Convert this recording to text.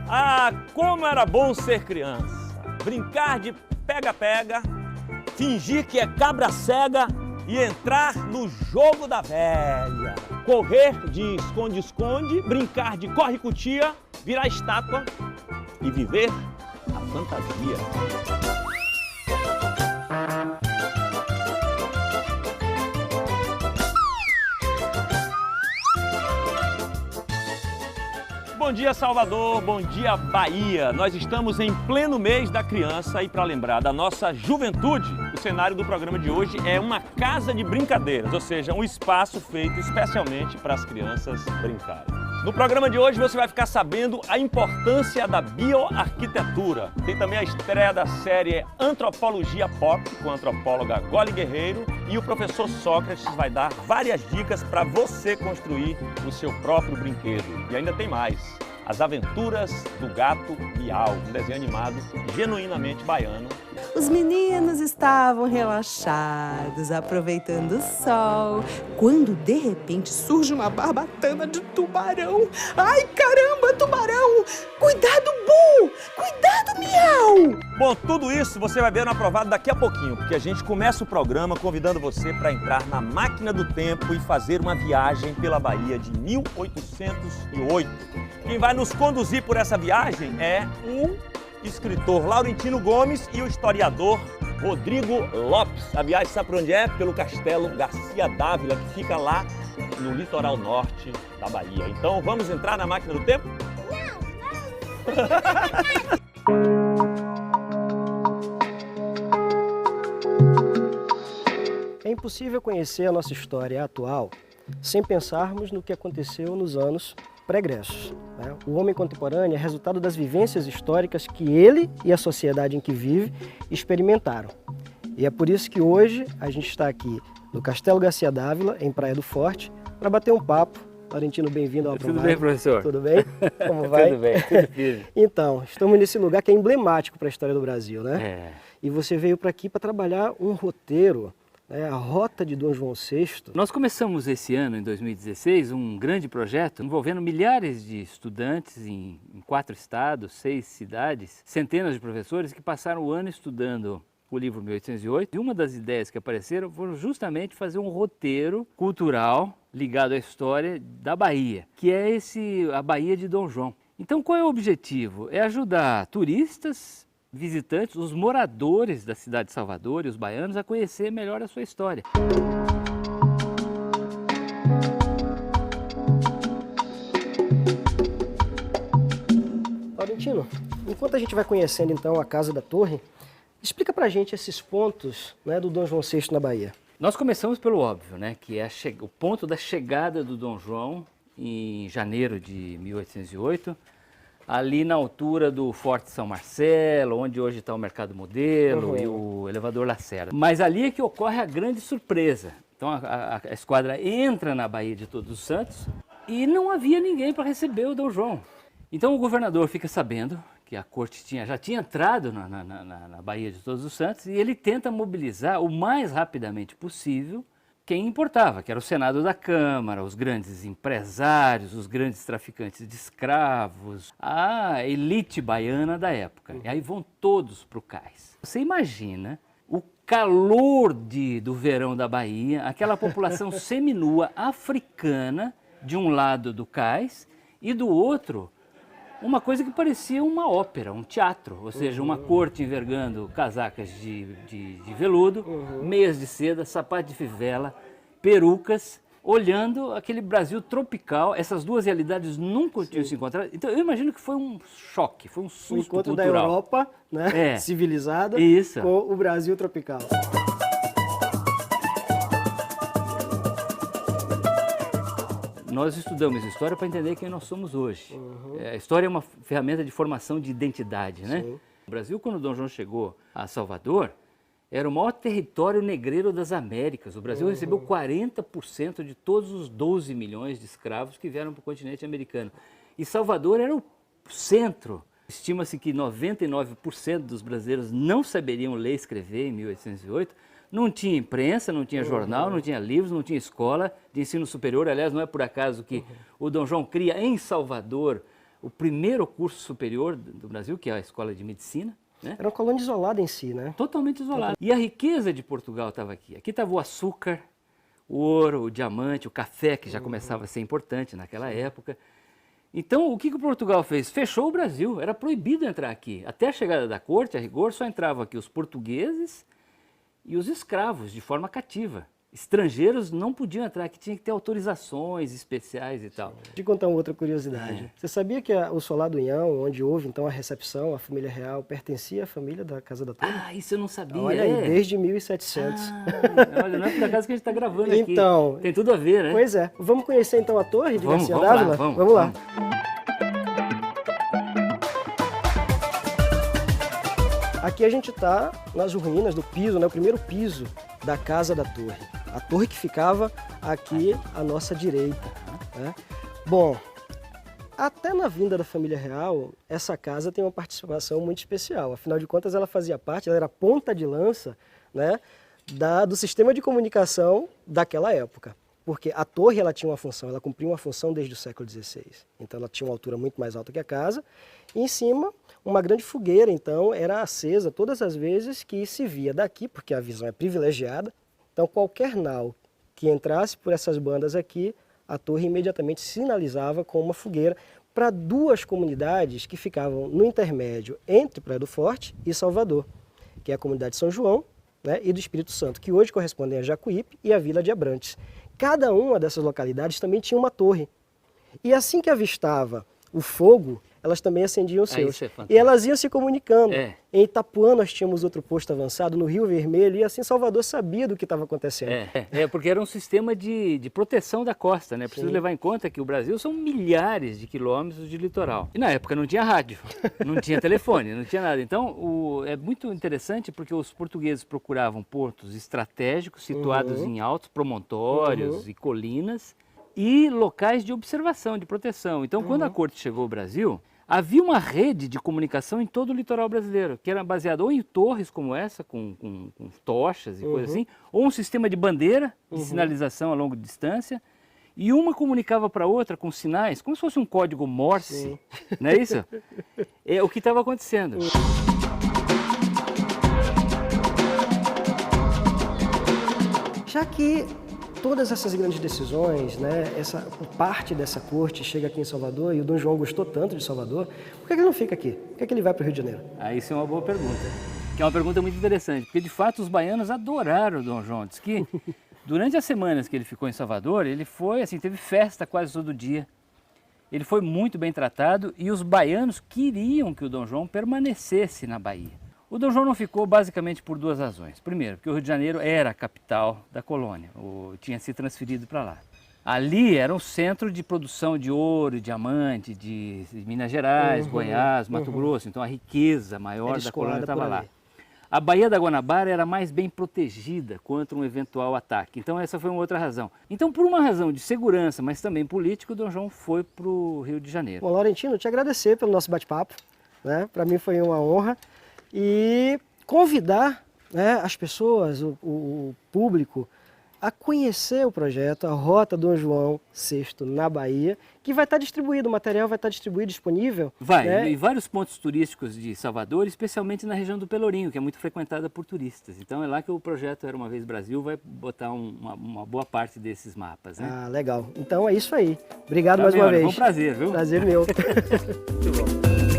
Ah, como era bom ser criança! Brincar de pega-pega, fingir que é cabra cega e entrar no jogo da velha. Correr de esconde-esconde, brincar de corre-cutia, virar estátua e viver a fantasia. Bom dia, Salvador, bom dia, Bahia. Nós estamos em pleno mês da criança e para lembrar da nossa juventude, o cenário do programa de hoje é uma casa de brincadeiras, ou seja, um espaço feito especialmente para as crianças brincarem. No programa de hoje você vai ficar sabendo a importância da bioarquitetura. Tem também a estreia da série Antropologia Pop, com a antropóloga Goli Guerreiro, e o professor Sócrates vai dar várias dicas para você construir o seu próprio brinquedo. E ainda tem mais, As Aventuras do Gato Miau, um desenho animado genuinamente baiano. Os meninos estavam relaxados, aproveitando o sol, quando de repente surge uma barbatana de tubarão. Ai, caramba, tubarão! Cuidado, Bu! Cuidado, Miau! Bom, tudo isso você vai ver no Aprovado daqui a pouquinho, porque a gente começa o programa convidando você para entrar na máquina do tempo e fazer uma viagem pela Bahia de 1808. Quem vai nos conduzir por essa viagem é o escritor Laurentino Gomes e o historiador Rodrigo Lopes. A viagem sabe por onde é? Pelo Castelo Garcia Dávila, que fica lá no litoral norte da Bahia. Então vamos entrar na máquina do tempo? É impossível conhecer a nossa história atual sem pensarmos no que aconteceu nos anos pregressos. O homem contemporâneo é resultado das vivências históricas que ele e a sociedade em que vive experimentaram. E é por isso que hoje a gente está aqui no Castelo Garcia Dávila, em Praia do Forte, para bater um papo. Laurentino, bem-vindo ao Aprovado. Tudo bem, professor? Tudo bem? Como vai? Tudo bem, tudo firme. Então, estamos nesse lugar que é emblemático para a história do Brasil, né? É. E você veio para aqui para trabalhar um roteiro, a Rota de Dom João VI. Nós começamos esse ano, em 2016, um grande projeto envolvendo milhares de estudantes em 4 estados, 6 cidades, centenas de professores que passaram o ano estudando o livro 1808. E uma das ideias que apareceram foram justamente fazer um roteiro cultural ligado à história da Bahia, que é a Bahia de Dom João. Então, qual é o objetivo? É ajudar turistas, visitantes, os moradores da cidade de Salvador e os baianos a conhecer melhor a sua história. Laurentino, enquanto a gente vai conhecendo então a Casa da Torre, explica pra gente esses pontos, do Dom João VI na Bahia. Nós começamos pelo óbvio, que é o ponto da chegada do Dom João em janeiro de 1808, ali na altura do Forte São Marcelo, onde hoje está o Mercado Modelo e o elevador Lacerda. Mas ali é que ocorre a grande surpresa. Então a esquadra entra na Baía de Todos os Santos e não havia ninguém para receber o Dom João. Então o governador fica sabendo que a corte já tinha entrado na Baía de Todos os Santos e ele tenta mobilizar o mais rapidamente possível quem importava, que era o Senado da Câmara, os grandes empresários, os grandes traficantes de escravos, a elite baiana da época. E aí vão todos para o cais. Você imagina o calor do verão da Bahia, aquela população seminua africana de um lado do cais e do outro uma coisa que parecia uma ópera, um teatro, ou seja, uma corte envergando casacas de veludo, meias de seda, sapato de fivela, perucas, olhando aquele Brasil tropical. Essas duas realidades nunca tinham se encontrado. Então eu imagino que foi um choque, foi um susto encontro cultural. Da Europa, civilizada, com o Brasil tropical. Nós estudamos história para entender quem nós somos hoje. A história é uma ferramenta de formação de identidade, né? Sim. O Brasil, quando Dom João chegou a Salvador, era o maior território negreiro das Américas. O Brasil recebeu 40% de todos os 12 milhões de escravos que vieram para o continente americano. E Salvador era o centro. Estima-se que 99% dos brasileiros não saberiam ler e escrever em 1808. Não tinha imprensa, não tinha jornal, não tinha livros, não tinha escola de ensino superior. Aliás, não é por acaso que o Dom João cria em Salvador o primeiro curso superior do Brasil, que é a Escola de Medicina, né? Era uma colônia isolada em si, né? Totalmente isolada. E a riqueza de Portugal estava aqui. Aqui estava o açúcar, o ouro, o diamante, o café, que já começava a ser importante naquela época. Então, o que Portugal fez? Fechou o Brasil, era proibido entrar aqui. Até a chegada da corte, a rigor, só entravam aqui os portugueses e os escravos, de forma cativa. Estrangeiros não podiam entrar aqui, tinha que ter autorizações especiais e tal. Deixa eu te contar uma outra curiosidade. Você sabia que o Solar do Unhão, onde houve então a recepção, a família real, pertencia à família da Casa da Torre? Ah, isso eu não sabia. Olha aí, desde 1700. Olha, não é por acaso que a gente está gravando Então, aqui. Tem tudo a ver, né? Pois é. Vamos conhecer então a torre de Garcia vamos Dávila? lá, vamos lá. Aqui a gente está nas ruínas do piso, né, o primeiro piso da Casa da Torre. A torre que ficava aqui à nossa direita. Né? Bom, até na vinda da família real, essa casa tem uma participação muito especial. Afinal de contas, ela fazia parte, ela era a ponta de lança, né, do sistema de comunicação daquela época. Porque a torre ela tinha uma função, ela cumpria uma função desde o século XVI. Então ela tinha uma altura muito mais alta que a casa. E em cima, uma grande fogueira, então, era acesa todas as vezes que se via daqui, porque a visão é privilegiada. Então qualquer nau que entrasse por essas bandas aqui, a torre imediatamente sinalizava com uma fogueira para duas comunidades que ficavam no intermédio entre Praia do Forte e Salvador, que é a comunidade de São João, né, e do Espírito Santo, que hoje correspondem a Jacuípe e a Vila de Abrantes. Cada uma dessas localidades também tinha uma torre. E assim que avistava o fogo, elas também acendiam os seus. Isso é fantástico. E elas iam se comunicando. É. Em Itapuã nós tínhamos outro posto avançado, no Rio Vermelho, e assim Salvador sabia do que estava acontecendo. Porque era um sistema de proteção da costa, né? Preciso levar em conta que o Brasil são milhares de quilômetros de litoral. E na época não tinha rádio, não tinha telefone, não tinha nada. Então é muito interessante porque os portugueses procuravam portos estratégicos situados em altos promontórios e colinas e locais de observação, de proteção. Então quando a corte chegou ao Brasil, havia uma rede de comunicação em todo o litoral brasileiro, que era baseada ou em torres como essa, com tochas e coisas assim, ou um sistema de bandeira, de sinalização a longa distância, e uma comunicava para a outra com sinais, como se fosse um código Morse, não é isso? É o que estava acontecendo. Já que todas essas grandes decisões, né, essa parte dessa corte chega aqui em Salvador e o Dom João gostou tanto de Salvador, por que ele não fica aqui? Por que ele vai para o Rio de Janeiro? Isso é uma boa pergunta, que é uma pergunta muito interessante, porque de fato os baianos adoraram o Dom João. Diz que durante as semanas que ele ficou em Salvador, ele foi assim, teve festa quase todo dia. Ele foi muito bem tratado e os baianos queriam que o Dom João permanecesse na Bahia. O Dom João não ficou basicamente por duas razões. Primeiro, porque o Rio de Janeiro era a capital da colônia, tinha se transferido para lá. Ali era um centro de produção de ouro, diamante, de Minas Gerais, Goiás, Mato Grosso, então a riqueza maior da colônia estava lá. A Baía da Guanabara era mais bem protegida contra um eventual ataque, então essa foi uma outra razão. Então por uma razão de segurança, mas também política, o Dom João foi para o Rio de Janeiro. Bom, Laurentino, te agradecer pelo nosso bate-papo, né? Para mim foi uma honra. E convidar, né, as pessoas, o público, a conhecer o projeto, a Rota Dom João VI na Bahia, que vai estar distribuído, o material vai estar distribuído, disponível. Vai, né? em vários pontos turísticos de Salvador, especialmente na região do Pelourinho, que é muito frequentada por turistas. Então é lá que o projeto Era Uma Vez Brasil vai botar uma boa parte desses mapas. Né? Ah, legal. Então é isso aí. Obrigado mais uma vez. Foi um prazer, viu? Prazer meu. Muito bom.